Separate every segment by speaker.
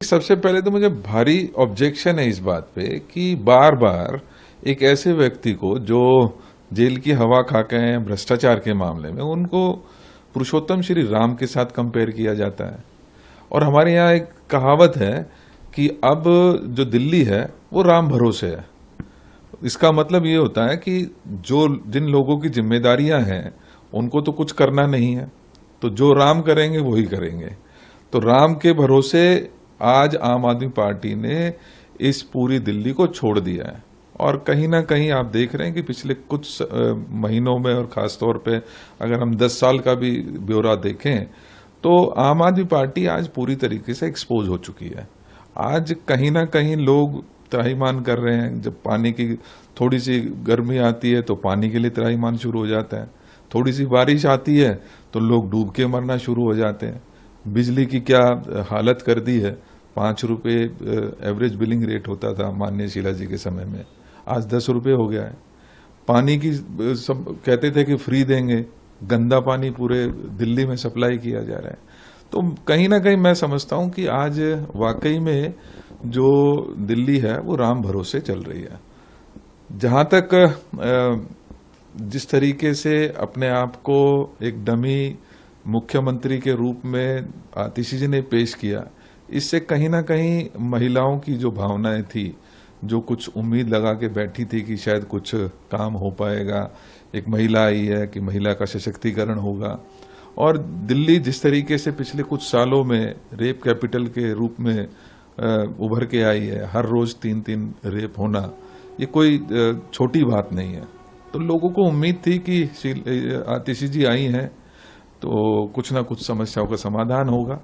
Speaker 1: सबसे पहले तो मुझे भारी ऑब्जेक्शन है इस बात पे कि बार बार एक ऐसे व्यक्ति को जो जेल की हवा खा के हैं भ्रष्टाचार के मामले में, उनको पुरुषोत्तम श्री राम के साथ कंपेयर किया जाता है। और हमारे यहाँ एक कहावत है कि अब जो दिल्ली है वो राम भरोसे है। इसका मतलब ये होता है कि जिन लोगों की जिम्मेदारियां हैं उनको तो कुछ करना नहीं है, तो जो राम करेंगे वही करेंगे। तो राम के भरोसे आज आम आदमी पार्टी ने इस पूरी दिल्ली को छोड़ दिया है। और कहीं ना कहीं आप देख रहे हैं कि पिछले कुछ महीनों में, और खासतौर पे अगर हम 10 साल का भी ब्यौरा देखें, तो आम आदमी पार्टी आज पूरी तरीके से एक्सपोज हो चुकी है। आज कहीं ना कहीं लोग त्राहिमाम कर रहे हैं। जब पानी की थोड़ी सी गर्मी आती है तो पानी के लिए त्राहिमाम शुरू हो जाता है, थोड़ी सी बारिश आती है तो लोग डूब के मरना शुरू हो जाते हैं। बिजली की क्या हालत कर दी है, 5 रुपए एवरेज बिलिंग रेट होता था माननीय शीला जी के समय में, आज 10 रुपए हो गया है। पानी की सब कहते थे कि फ्री देंगे, गंदा पानी पूरे दिल्ली में सप्लाई किया जा रहा है। तो कहीं ना कहीं मैं समझता हूं कि आज वाकई में जो दिल्ली है वो राम भरोसे चल रही है। जहां तक जिस तरीके से अपने आप को एक डमी मुख्यमंत्री के रूप में आतिशी जी ने पेश किया, इससे कहीं ना कहीं महिलाओं की जो भावनाएं थी, जो कुछ उम्मीद लगा के बैठी थी कि शायद कुछ काम हो पाएगा, एक महिला आई है कि महिला का सशक्तिकरण होगा। और दिल्ली जिस तरीके से पिछले कुछ सालों में रेप कैपिटल के रूप में उभर के आई है, हर रोज 3-3 रेप होना, ये कोई छोटी बात नहीं है। तो लोगों को उम्मीद थी कि आतिशी जी आई हैं तो कुछ ना कुछ समस्याओं का समाधान होगा।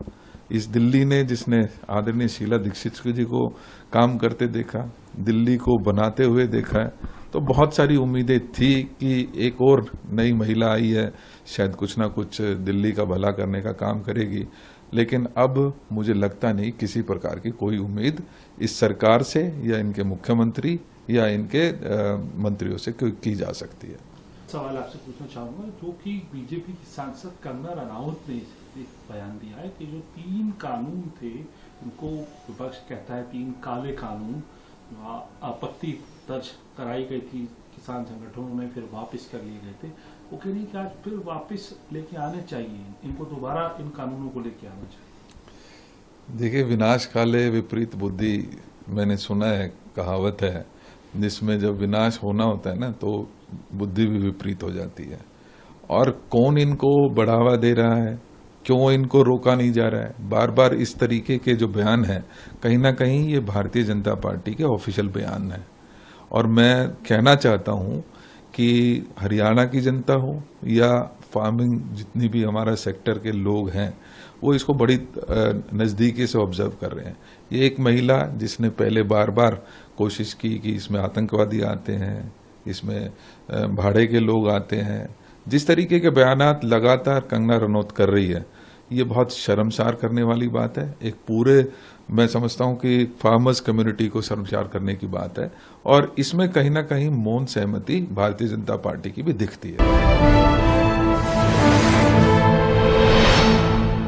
Speaker 1: इस दिल्ली ने, जिसने आदरणीय शीला दीक्षित जी को काम करते देखा, दिल्ली को बनाते हुए देखा है, तो बहुत सारी उम्मीदें थी कि एक और नई महिला आई है, शायद कुछ ना कुछ दिल्ली का भला करने का काम करेगी। लेकिन अब मुझे लगता नहीं किसी प्रकार की कोई उम्मीद इस सरकार से या इनके मुख्यमंत्री या इनके मंत्रियों से की जा सकती है।
Speaker 2: सवाल आपसे पूछना चाहूंगा, जो कि बीजेपी की सांसद कंगना रनौत ने एक बयान दिया है कि जो 3 कानून थे, उनको विपक्ष कहता है 3 काले कानून, आपत्ति दर्ज कराई गई थी किसान संगठनों में, फिर वापस कर लिए गए थे। वो कह रही कि आज फिर वापस लेके आने चाहिए, इनको दोबारा इन कानूनों को लेके आना चाहिए।
Speaker 1: देखिए, विनाश काले विपरीत बुद्धि, मैंने सुना है, कहावत है, जिसमें जब विनाश होना होता है ना तो बुद्धि भी विपरीत हो जाती है। और कौन इनको बढ़ावा दे रहा है, क्यों इनको रोका नहीं जा रहा है? बार बार इस तरीके के जो बयान है, कहीं ना कहीं ये भारतीय जनता पार्टी के ऑफिशियल बयान है। और मैं कहना चाहता हूं कि हरियाणा की जनता हो या फार्मिंग जितनी भी हमारा सेक्टर के लोग हैं, वो इसको बड़ी नज़दीकी से ऑब्जर्व कर रहे हैं। ये एक महिला जिसने पहले बार बार कोशिश की कि इसमें आतंकवादी आते हैं, इसमें भाड़े के लोग आते हैं, जिस तरीके के बयानात लगातार कंगना रनौत कर रही है, ये बहुत शर्मसार करने वाली बात है। एक पूरे, मैं समझता हूं कि फार्मर्स कम्युनिटी को शर्मसार करने की बात है। और इसमें कहीं ना कहीं मौन सहमति भारतीय जनता पार्टी की भी दिखती है।